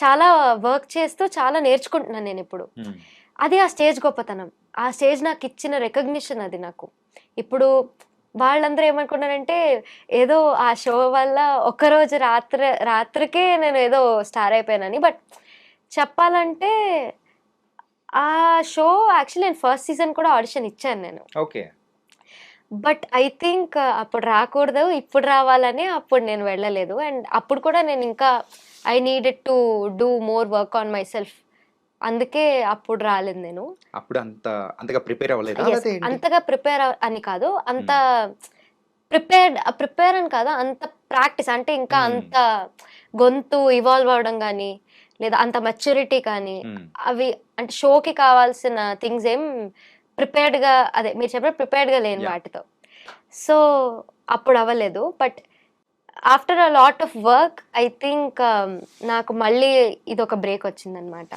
చాలా వర్క్ చేస్తూ చాలా నేర్చుకుంటున్నాను నేను ఇప్పుడు. అది ఆ స్టేజ్ గొప్పతనం. ఆ స్టేజ్ నాకు ఇచ్చిన రికగ్నిషన్ అది నాకు. ఇప్పుడు వాళ్ళందరూ ఏమనుకున్నారంటే ఏదో ఆ షో వల్ల ఒక్కరోజు రాత్రికే నేను ఏదో స్టార్ అయిపోయానని. బట్ చెప్పాలంటే ఆ షో యాక్చువల్లీ నేను ఫస్ట్ సీజన్ కూడా ఆడిషన్ ఇచ్చాను నేను. ఓకే. బట్ ఐ థింక్ అప్పుడు రాకూడదు, ఇప్పుడు రావాలని అప్పుడు నేను వెళ్ళలేదు. అండ్ అప్పుడు కూడా నేను ఇంకా I needed to do more work on my self. అందుకే అప్పుడు రాలేదు నేను. అప్పుడు అంతగా ప్రిపేర్ అవ్వలేదా? Yes, లేకపోతే ఏంటి? అంతగా ప్రిపేర్ అని కాదు, అంత ప్రిపేర్ అని కాదు, అంత ప్రాక్టీస్ అంటే ఇంకా అంత గొంతు ఇవాల్వ్ అవడం కానీ లేదా అంత మెచ్యూరిటీ కానీ అవి అంటే షోకి కావాల్సిన థింగ్స్ ఏం ప్రిపేర్డ్గా అదే మీరు చెప్పిన ప్రిపేర్డ్గా లేని వాటితో. సో అప్పుడు అవ్వలేదు. But after a lot of work I think నాకు మళ్ళీ ఇది ఒక బ్రేక్ వచ్చిందనమాట.